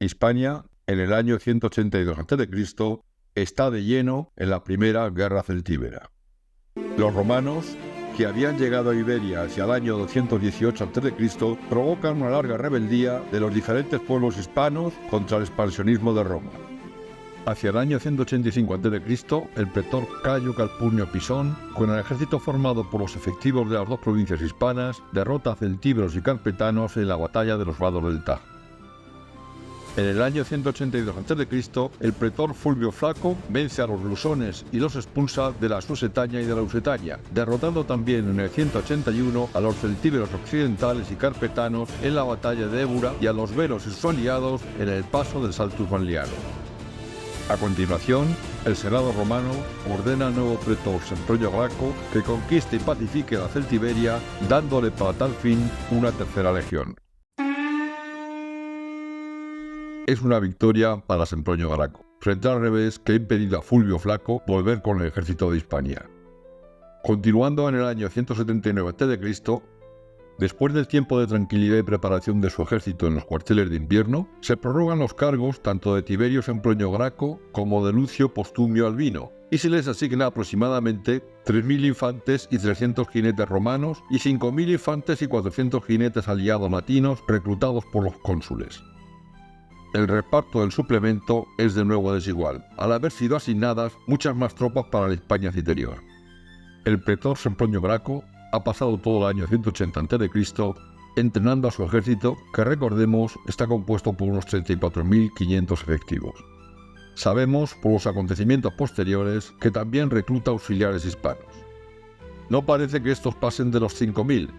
Hispania, en el año 182 a.C., está de lleno en la primera guerra celtíbera. Los romanos, que habían llegado a Iberia hacia el año 218 a.C., provocan una larga rebeldía de los diferentes pueblos hispanos contra el expansionismo de Roma. Hacia el año 185 a.C., el pretor Cayo Calpurnio Pisón, con el ejército formado por los efectivos de las dos provincias hispanas, derrota a celtíberos y carpetanos en la batalla de los Vados del Tajo. En el año 182 a.C., el pretor Fulvio Flaco vence a los lusones y los expulsa de la Susetaña y de la Lusitania, derrotando también en el 181 a los celtíberos occidentales y carpetanos en la batalla de Ébura y a los veros y sus aliados en el paso del Saltus Manliano. A continuación, el Senado romano ordena al nuevo pretor Sempronio Graco que conquiste y pacifique la Celtiberia, dándole para tal fin una tercera legión. Es una victoria para Sempronio Graco, frente al revés que ha impedido a Fulvio Flaco volver con el ejército de Hispania. Continuando en el año 179 a.C., después del tiempo de tranquilidad y preparación de su ejército en los cuarteles de invierno, se prorrogan los cargos tanto de Tiberio Sempronio Graco como de Lucio Postumio Albino, y se les asigna aproximadamente 3.000 infantes y 300 jinetes romanos y 5.000 infantes y 400 jinetes aliados latinos reclutados por los cónsules. El reparto del suplemento es de nuevo desigual, al haber sido asignadas muchas más tropas para la Hispania Citerior. El pretor Sempronio Graco ha pasado todo el año 180 a.C. entrenando a su ejército, que recordemos está compuesto por unos 34.500 efectivos. Sabemos por los acontecimientos posteriores que también recluta auxiliares hispanos. No parece que estos pasen de los 5.000,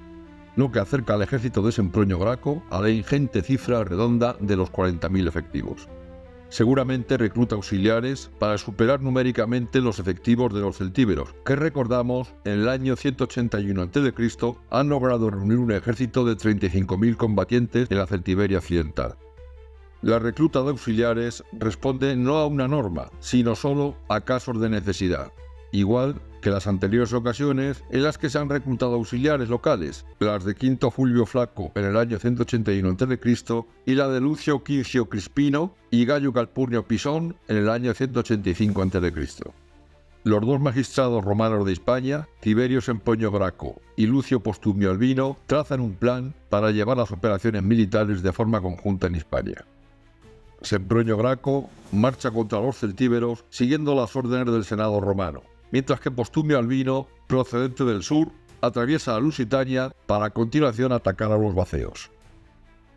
lo que acerca al ejército de Sempronio Graco a la ingente cifra redonda de los 40.000 efectivos. Seguramente recluta auxiliares para superar numéricamente los efectivos de los celtíberos, que recordamos en el año 181 a.C. han logrado reunir un ejército de 35.000 combatientes en la Celtiberia occidental. La recluta de auxiliares responde no a una norma, sino solo a casos de necesidad, igual que las anteriores ocasiones en las que se han reclutado auxiliares locales, las de Quinto Fulvio Flaco en el año 181 a.C. y la de Lucio Quincio Crispino y Gayo Calpurnio Pisón en el año 185 a.C. Los dos magistrados romanos de Hispania, Tiberio Sempronio Graco y Lucio Postumio Albino, trazan un plan para llevar las operaciones militares de forma conjunta en Hispania. Sempronio Graco marcha contra los celtíberos siguiendo las órdenes del Senado romano, mientras que Postumio Albino, procedente del sur, atraviesa la Lusitania para a continuación atacar a los vaceos.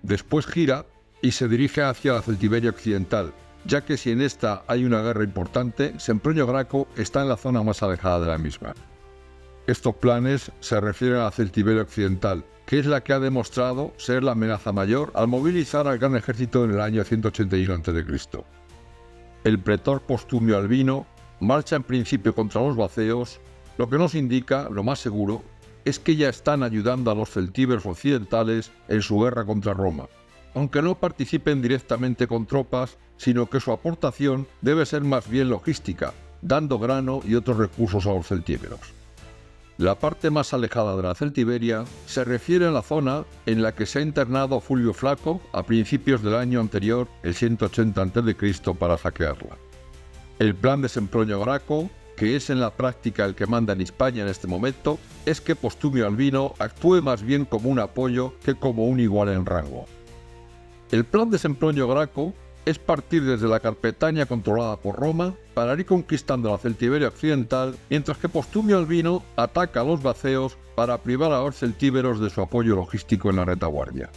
Después gira y se dirige hacia la Celtiberia occidental, ya que si en esta hay una guerra importante, Sempronio Graco está en la zona más alejada de la misma. Estos planes se refieren a la Celtiberia occidental, que es la que ha demostrado ser la amenaza mayor al movilizar al gran ejército en el año 181 a.C. El pretor Postumio Albino marcha en principio contra los vaceos, lo que nos indica, lo más seguro, es que ya están ayudando a los celtíberos occidentales en su guerra contra Roma, aunque no participen directamente con tropas, sino que su aportación debe ser más bien logística, dando grano y otros recursos a los celtíberos. La parte más alejada de la Celtiberia se refiere a la zona en la que se ha internado Fulvio Flaco a principios del año anterior, el 180 a.C., para saquearla. El plan de Sempronio Graco, que es en la práctica el que manda en Hispania en este momento, es que Postumio Albino actúe más bien como un apoyo que como un igual en rango. El plan de Sempronio Graco es partir desde la Carpetania controlada por Roma para ir conquistando la Celtiberia occidental, mientras que Postumio Albino ataca a los vaceos para privar a los celtíberos de su apoyo logístico en la retaguardia.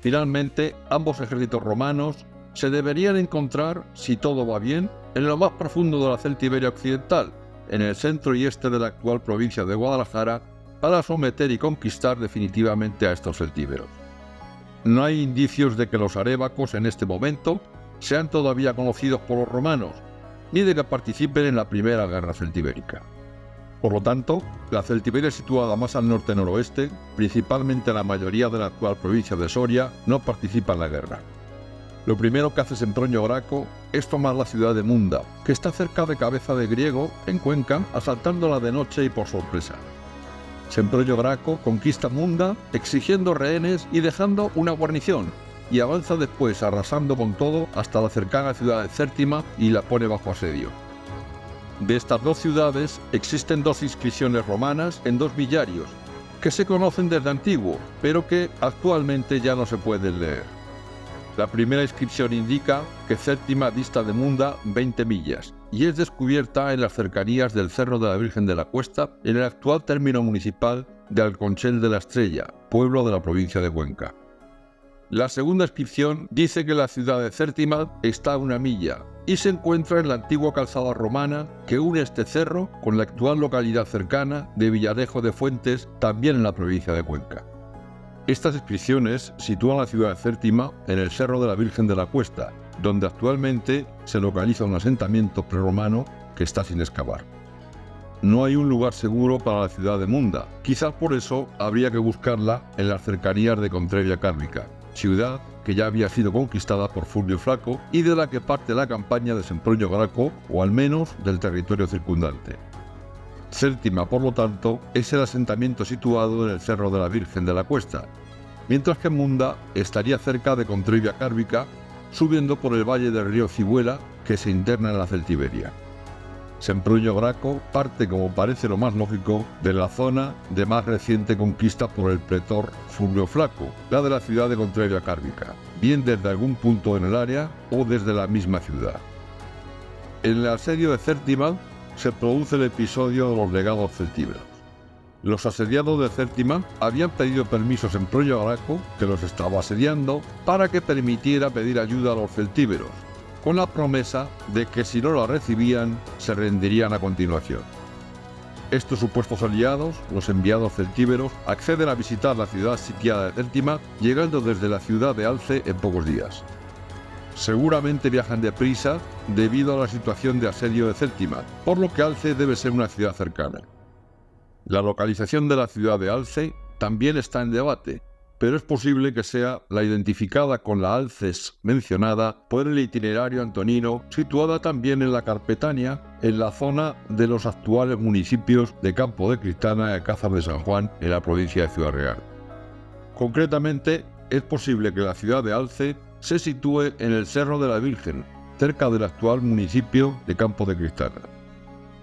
Finalmente, ambos ejércitos romanos se deberían encontrar, si todo va bien, en lo más profundo de la Celtiberia occidental, en el centro y este de la actual provincia de Guadalajara, para someter y conquistar definitivamente a estos celtíberos. No hay indicios de que los arébacos en este momento sean todavía conocidos por los romanos, ni de que participen en la primera guerra celtibérica. Por lo tanto, la Celtiberia situada más al norte-noroeste, principalmente la mayoría de la actual provincia de Soria, no participa en la guerra. Lo primero que hace Sempronio Graco es tomar la ciudad de Munda, que está cerca de Cabeza de Griego, en Cuenca, asaltándola de noche y por sorpresa. Sempronio Graco conquista Munda exigiendo rehenes y dejando una guarnición, y avanza después arrasando con todo hasta la cercana ciudad de Cértima y la pone bajo asedio. De estas dos ciudades existen dos inscripciones romanas en dos villarios, que se conocen desde antiguo, pero que actualmente ya no se pueden leer. La primera inscripción indica que Cértima dista de Munda 20 millas y es descubierta en las cercanías del Cerro de la Virgen de la Cuesta, en el actual término municipal de Alconchel de la Estrella, pueblo de la provincia de Cuenca. La segunda inscripción dice que la ciudad de Cértima está a 1 milla y se encuentra en la antigua calzada romana que une este cerro con la actual localidad cercana de Villarejo de Fuentes, también en la provincia de Cuenca. Estas inscripciones sitúan la ciudad de Cértima en el Cerro de la Virgen de la Cuesta, donde actualmente se localiza un asentamiento prerromano que está sin excavar. No hay un lugar seguro para la ciudad de Munda, quizás por eso habría que buscarla en las cercanías de Contrevia Cárbica, ciudad que ya había sido conquistada por Fulvio Flaco y de la que parte la campaña de Sempronio Graco, o al menos del territorio circundante. Cértima, por lo tanto, es el asentamiento situado en el Cerro de la Virgen de la Cuesta, mientras que Munda estaría cerca de Contrevia Cárbica, subiendo por el valle del río Cibuela, que se interna en la Celtiberia. Sempronio Graco parte, como parece lo más lógico, de la zona de más reciente conquista por el pretor Fulvio Flaco, la de la ciudad de Contrevia Cárbica, bien desde algún punto en el área o desde la misma ciudad. En el asedio de Cértima se produce el episodio de los legados celtíberos. Los asediados de Cértima habían pedido permiso a Sempronio Graco, que los estaba asediando, para que permitiera pedir ayuda a los celtíberos, con la promesa de que si no la recibían, se rendirían a continuación. Estos supuestos aliados, los enviados celtíberos, acceden a visitar la ciudad sitiada de Cértima, llegando desde la ciudad de Alce en pocos días. Seguramente viajan deprisa debido a la situación de asedio de Cértima, por lo que Alce debe ser una ciudad cercana. La localización de la ciudad de Alce también está en debate, pero es posible que sea la identificada con la Alces mencionada por el itinerario antonino, situada también en la Carpetania, en la zona de los actuales municipios de Campo de Cristana y Alcázar de San Juan, en la provincia de Ciudad Real. Concretamente, es posible que la ciudad de Alce se sitúe en el Cerro de la Virgen, cerca del actual municipio de Campo de Cristana.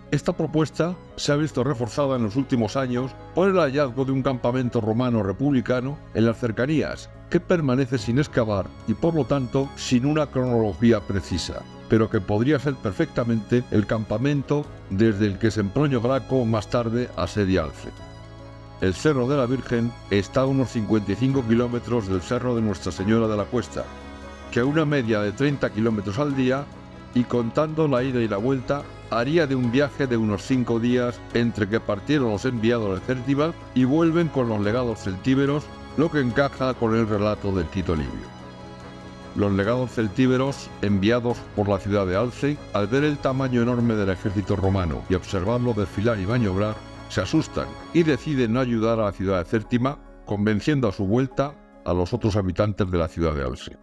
Esta propuesta se ha visto reforzada en los últimos años por el hallazgo de un campamento romano republicano en las cercanías, que permanece sin excavar y por lo tanto sin una cronología precisa, pero que podría ser perfectamente el campamento desde el que Sempronio Graco más tarde asedia Alce. El Cerro de la Virgen está a unos 55 kilómetros del Cerro de Nuestra Señora de la Cuesta, que a una media de 30 kilómetros al día, y contando la ida y la vuelta, haría de un viaje de unos 5 días entre que partieron los enviados de Cértima y vuelven con los legados celtíberos, lo que encaja con el relato del Tito Livio. Los legados celtíberos, enviados por la ciudad de Alce, al ver el tamaño enorme del ejército romano y observarlo desfilar y maniobrar, se asustan y deciden no ayudar a la ciudad de Cértima, convenciendo a su vuelta a los otros habitantes de la ciudad de Alce.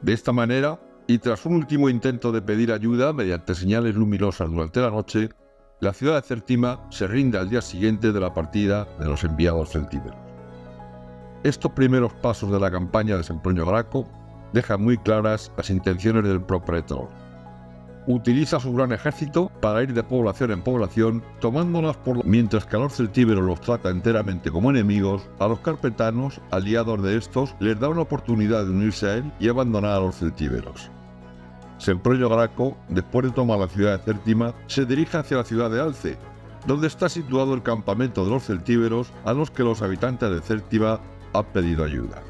De esta manera, y tras un último intento de pedir ayuda mediante señales luminosas durante la noche, la ciudad de Cértima se rinde al día siguiente de la partida de los enviados celtíberos. Estos primeros pasos de la campaña de Sempronio Graco dejan muy claras las intenciones del propretor. Utiliza su gran ejército para ir de población en población, tomándolas mientras que a los celtíberos los trata enteramente como enemigos. A los carpetanos, aliados de estos, les da una oportunidad de unirse a él y abandonar a los celtíberos. Sempronio Graco, después de tomar la ciudad de Cértima, se dirige hacia la ciudad de Alce, donde está situado el campamento de los celtíberos a los que los habitantes de Cértima han pedido ayuda.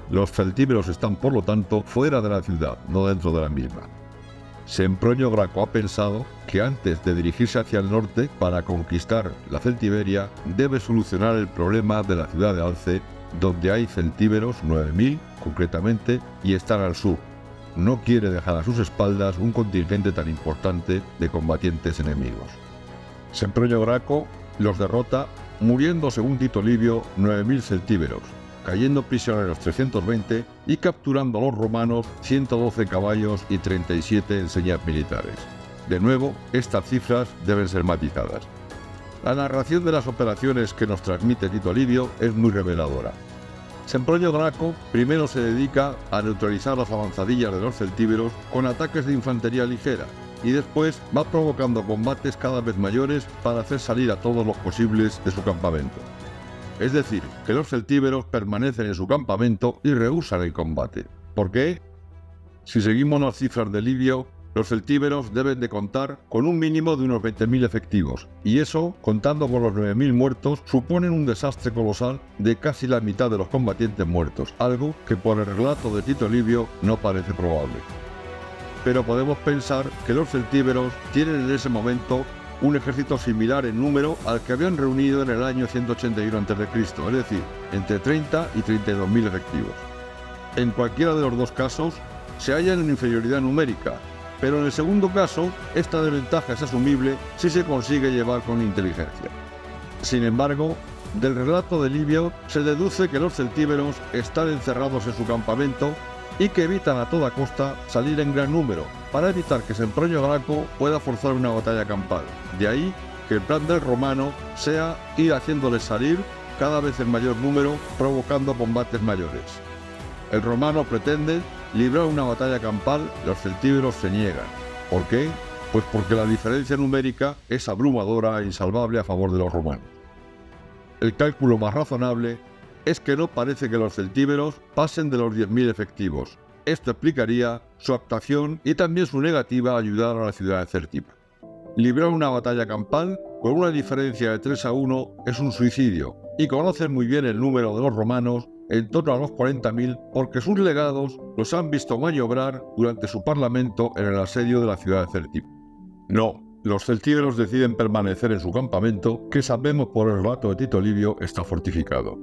Los celtíberos están, por lo tanto, fuera de la ciudad, no dentro de la misma. Sempronio Graco ha pensado que antes de dirigirse hacia el norte para conquistar la Celtiberia, debe solucionar el problema de la ciudad de Alce, donde hay celtíberos, 9.000 concretamente, y están al sur. No quiere dejar a sus espaldas un contingente tan importante de combatientes enemigos. Sempronio Graco los derrota, muriendo, según Tito Livio, 9.000 celtíberos, cayendo prisioneros 320 y capturando a los romanos 112 caballos y 37 enseñas militares. De nuevo, estas cifras deben ser matizadas. La narración de las operaciones que nos transmite Tito Livio es muy reveladora. Sempronio Graco primero se dedica a neutralizar las avanzadillas de los celtíberos con ataques de infantería ligera y después va provocando combates cada vez mayores para hacer salir a todos los posibles de su campamento. Es decir, que los celtíberos permanecen en su campamento y rehúsan el combate. ¿Por qué? Si seguimos las cifras de Livio, los celtíberos deben de contar con un mínimo de unos 20.000 efectivos, y eso, contando con los 9.000 muertos, suponen un desastre colosal de casi la mitad de los combatientes muertos, algo que por el relato de Tito Livio no parece probable. Pero podemos pensar que los celtíberos tienen en ese momento un ejército similar en número al que habían reunido en el año 181 a.C., es decir, entre 30 y 32.000 efectivos. En cualquiera de los dos casos, se hallan en inferioridad numérica, pero en el segundo caso, esta desventaja es asumible si se consigue llevar con inteligencia. Sin embargo, del relato de Livio se deduce que los celtíberos están encerrados en su campamento y que evitan a toda costa salir en gran número para evitar que Sempronio Graco pueda forzar una batalla campal. De ahí que el plan del romano sea ir haciéndoles salir cada vez en mayor número, provocando combates mayores. El romano pretende librar una batalla campal, los celtíberos se niegan. ¿Por qué? Pues porque la diferencia numérica es abrumadora e insalvable a favor de los romanos. El cálculo más razonable es que no parece que los celtíberos pasen de los 10.000 efectivos. Esto explicaría su actuación y también su negativa a ayudar a la ciudad de Cértima. Librar una batalla campal con una diferencia de 3-1 es un suicidio, y conocen muy bien el número de los romanos, en torno a los 40.000, porque sus legados los han visto maniobrar durante su parlamento en el asedio de la ciudad de Cértima. No, los celtíberos deciden permanecer en su campamento, que sabemos por el relato de Tito Livio está fortificado.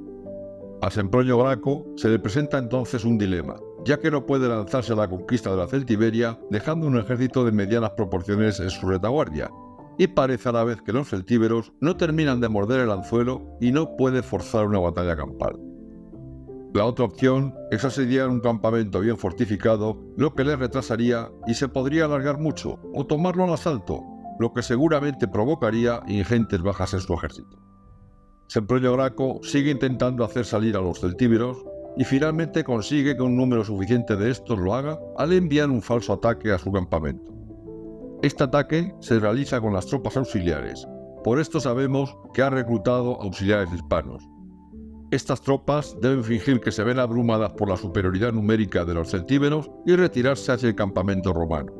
A Sempronio Graco se le presenta entonces un dilema, ya que no puede lanzarse a la conquista de la Celtiberia dejando un ejército de medianas proporciones en su retaguardia, y parece a la vez que los celtíberos no terminan de morder el anzuelo y no puede forzar una batalla campal. La otra opción es asediar un campamento bien fortificado, lo que le retrasaría y se podría alargar mucho, o tomarlo al asalto, lo que seguramente provocaría ingentes bajas en su ejército. Sempronio Graco sigue intentando hacer salir a los celtíberos y finalmente consigue que un número suficiente de estos lo haga al enviar un falso ataque a su campamento. Este ataque se realiza con las tropas auxiliares, por esto sabemos que ha reclutado auxiliares hispanos. Estas tropas deben fingir que se ven abrumadas por la superioridad numérica de los celtíberos y retirarse hacia el campamento romano.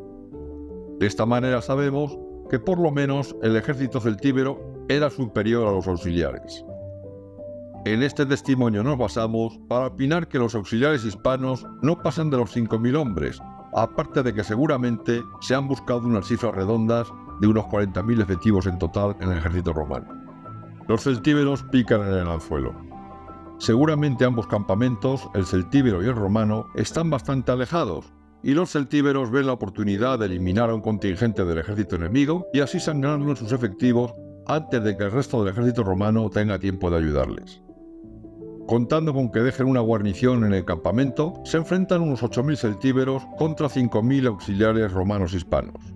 De esta manera sabemos que por lo menos el ejército celtíbero era superior a los auxiliares. En este testimonio nos basamos para opinar que los auxiliares hispanos no pasan de los 5.000 hombres, aparte de que seguramente se han buscado unas cifras redondas de unos 40.000 efectivos en total en el ejército romano. Los celtíberos pican en el anzuelo. Seguramente ambos campamentos, el celtíbero y el romano, están bastante alejados, y los celtíberos ven la oportunidad de eliminar a un contingente del ejército enemigo y así sangrarlo en sus efectivos antes de que el resto del ejército romano tenga tiempo de ayudarles. Contando con que dejen una guarnición en el campamento, se enfrentan unos 8.000 celtíberos contra 5.000 auxiliares romanos hispanos.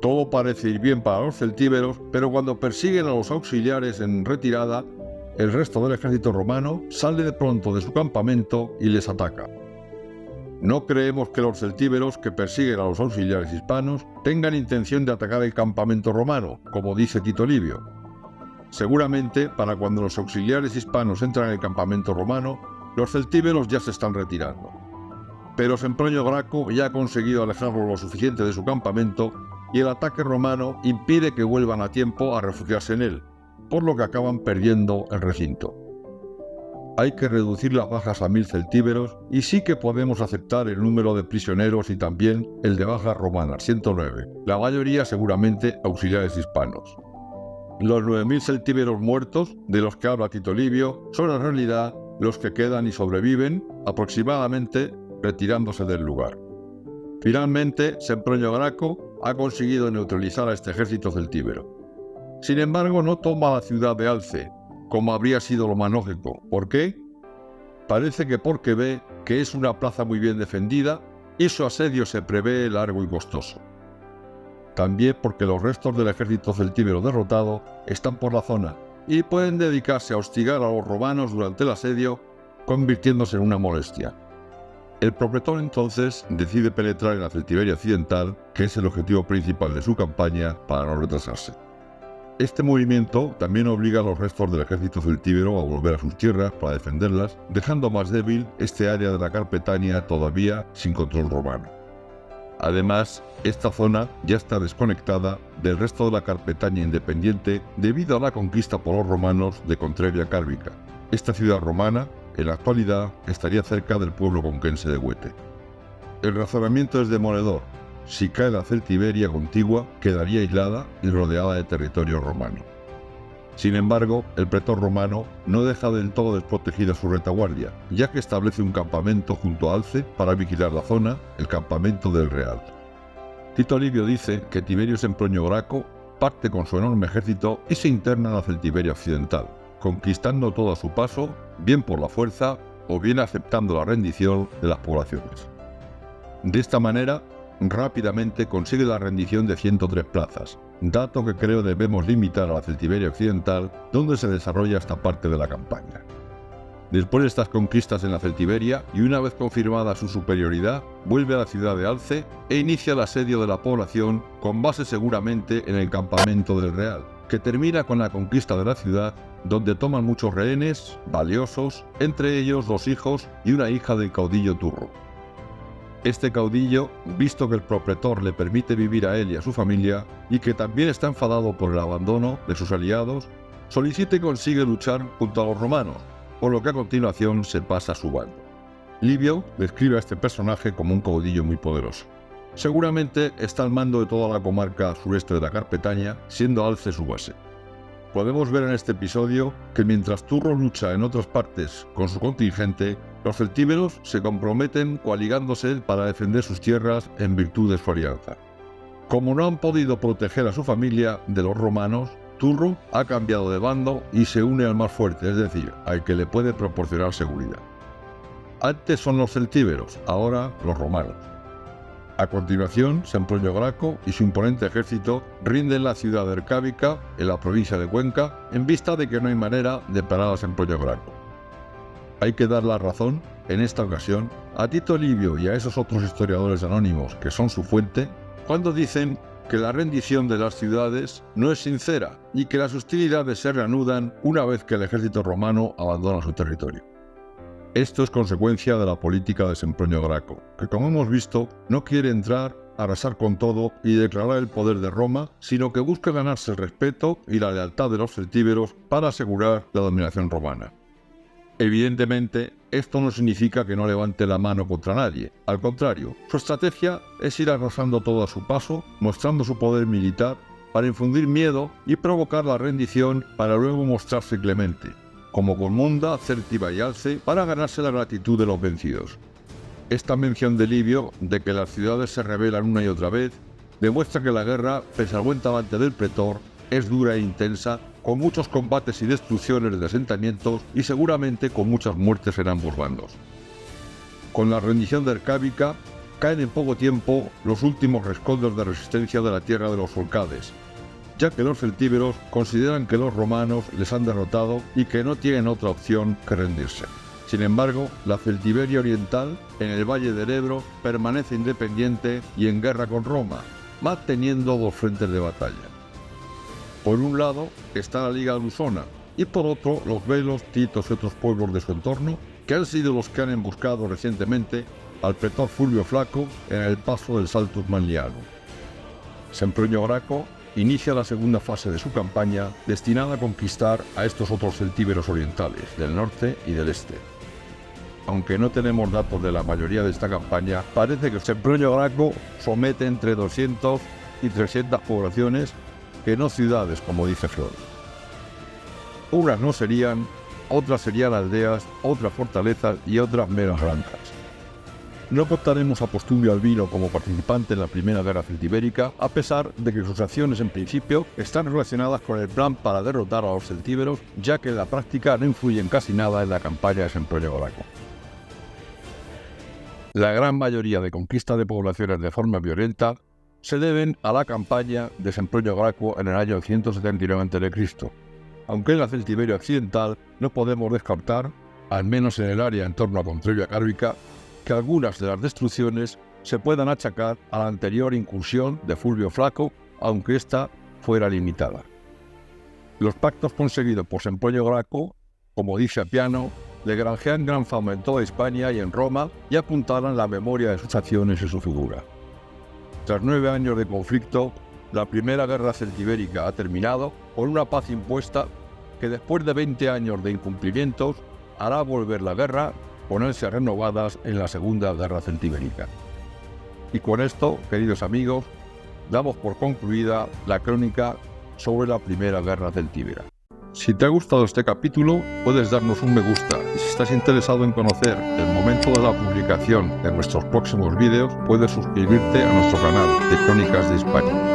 Todo parece ir bien para los celtíberos, pero cuando persiguen a los auxiliares en retirada, el resto del ejército romano sale de pronto de su campamento y les ataca. No creemos que los celtíberos que persiguen a los auxiliares hispanos tengan intención de atacar el campamento romano, como dice Tito Livio. Seguramente, para cuando los auxiliares hispanos entran en el campamento romano, los celtíberos ya se están retirando. Pero Sempronio Graco ya ha conseguido alejarlo lo suficiente de su campamento y el ataque romano impide que vuelvan a tiempo a refugiarse en él, por lo que acaban perdiendo el recinto. Hay que reducir las bajas a 1.000 celtíberos y sí que podemos aceptar el número de prisioneros y también el de bajas romanas, 109, la mayoría seguramente auxiliares hispanos. Los 9.000 celtíberos muertos, de los que habla Tito Livio, son en realidad los que quedan y sobreviven, aproximadamente retirándose del lugar. Finalmente, Sempronio Graco ha conseguido neutralizar a este ejército celtíbero. Sin embargo, no toma la ciudad de Alce, como habría sido lo más lógico. ¿Por qué? Parece que porque ve que es una plaza muy bien defendida y su asedio se prevé largo y costoso. También porque los restos del ejército celtíbero derrotado están por la zona y pueden dedicarse a hostigar a los romanos durante el asedio convirtiéndose en una molestia. El propretor entonces decide penetrar en la Celtiberia occidental, que es el objetivo principal de su campaña, para no retrasarse. Este movimiento también obliga a los restos del ejército celtíbero a volver a sus tierras para defenderlas, dejando más débil este área de la Carpetania todavía sin control romano. Además, esta zona ya está desconectada del resto de la Carpetania independiente debido a la conquista por los romanos de Contrebia Cárbica. Esta ciudad romana, en la actualidad, estaría cerca del pueblo conquense de Huete. El razonamiento es demoledor. Si cae la Celtiberia contigua, quedaría aislada y rodeada de territorio romano. Sin embargo, el pretor romano no deja del todo desprotegida su retaguardia, ya que establece un campamento junto a Alce para vigilar la zona, el campamento del Real. Tito Livio dice que Tiberio Sempronio Graco parte con su enorme ejército y se interna en la Celtiberia occidental, conquistando todo a su paso, bien por la fuerza o bien aceptando la rendición de las poblaciones. De esta manera, rápidamente consigue la rendición de 103 plazas, dato que creo debemos limitar a la Celtiberia occidental, donde se desarrolla esta parte de la campaña. Después de estas conquistas en la Celtiberia, y una vez confirmada su superioridad, vuelve a la ciudad de Alce e inicia el asedio de la población, con base seguramente en el campamento del Real, que termina con la conquista de la ciudad, donde toman muchos rehenes valiosos, entre ellos 2 hijos y una hija del caudillo Turro. Este caudillo, visto que el propretor le permite vivir a él y a su familia, y que también está enfadado por el abandono de sus aliados, solicita y consigue luchar junto a los romanos, por lo que a continuación se pasa a su bando. Livio describe a este personaje como un caudillo muy poderoso. Seguramente está al mando de toda la comarca sureste de la Carpetania, siendo Alce su base. Podemos ver en este episodio que mientras Turro lucha en otras partes con su contingente, los celtíberos se comprometen coaligándose para defender sus tierras en virtud de su alianza. Como no han podido proteger a su familia de los romanos, Turro ha cambiado de bando y se une al más fuerte, es decir, al que le puede proporcionar seguridad. Antes son los celtíberos, ahora los romanos. A continuación, Sempronio Graco y su imponente ejército rinden la ciudad de Ercábica, en la provincia de Cuenca, en vista de que no hay manera de parar a Sempronio Graco. Hay que dar la razón, en esta ocasión, a Tito Livio y a esos otros historiadores anónimos que son su fuente, cuando dicen que la rendición de las ciudades no es sincera y que las hostilidades se reanudan una vez que el ejército romano abandona su territorio. Esto es consecuencia de la política de Sempronio Graco, que como hemos visto no quiere entrar, arrasar con todo y declarar el poder de Roma, sino que busca ganarse el respeto y la lealtad de los celtíberos para asegurar la dominación romana. Evidentemente, esto no significa que no levante la mano contra nadie. Al contrario, su estrategia es ir arrasando todo a su paso, mostrando su poder militar para infundir miedo y provocar la rendición para luego mostrarse clemente, como con Munda, Cértiva y Alce, para ganarse la gratitud de los vencidos. Esta mención de Livio de que las ciudades se rebelan una y otra vez demuestra que la guerra, pese al buen talante del pretor, es dura e intensa, con muchos combates y destrucciones de asentamientos y seguramente con muchas muertes en ambos bandos. Con la rendición de Ercábica, caen en poco tiempo los últimos rescoldos de resistencia de la tierra de los Folcades, ya que los celtíberos consideran que los romanos les han derrotado y que no tienen otra opción que rendirse. Sin embargo, la Celtiberia oriental, en el valle del Ebro, permanece independiente y en guerra con Roma, manteniendo 2 frentes de batalla. Por un lado está la Liga Lusona y por otro los velos, titos y otros pueblos de su entorno, que han sido los que han emboscado recientemente al pretor Fulvio Flaco en el paso del Saltus Manliano. Sempronio Graco inicia la segunda fase de su campaña destinada a conquistar a estos otros celtíberos orientales, del norte y del este. Aunque no tenemos datos de la mayoría de esta campaña, parece que Sempronio Graco somete entre 200 y 300 poblaciones, que no ciudades, como dice Flor. Unas no serían, otras serían aldeas, otras fortalezas y otras menos granjas. No contaremos a Postumio Albino como participante en la Primera Guerra Celtibérica, a pesar de que sus acciones en principio están relacionadas con el plan para derrotar a los celtíberos, ya que en la práctica no influyen casi nada en la campaña de Sempronio Graco. La gran mayoría de conquistas de poblaciones de forma violenta se deben a la campaña de Sempronio Graco en el año 179 a.C., aunque en la Celtiberia occidental no podemos descartar al menos en el área en torno a Contrevia Cárbica, que algunas de las destrucciones se puedan achacar a la anterior incursión de Fulvio Flaco, aunque ésta fuera limitada. Los pactos conseguidos por Sempronio Graco, como dice Appiano, le granjean gran fama en toda Hispania y en Roma y apuntalan la memoria de sus acciones y su figura. Tras 9 años de conflicto, la primera guerra celtibérica ha terminado con una paz impuesta que después de 20 años de incumplimientos hará volver la guerra con ansias renovadas en la Segunda Guerra Celtibérica. Y con esto, queridos amigos, damos por concluida la crónica sobre la Primera Guerra Celtíbera. Si te ha gustado este capítulo, puedes darnos un me gusta y si estás interesado en conocer el momento de la publicación de nuestros próximos vídeos, puedes suscribirte a nuestro canal de Crónicas de Hispania.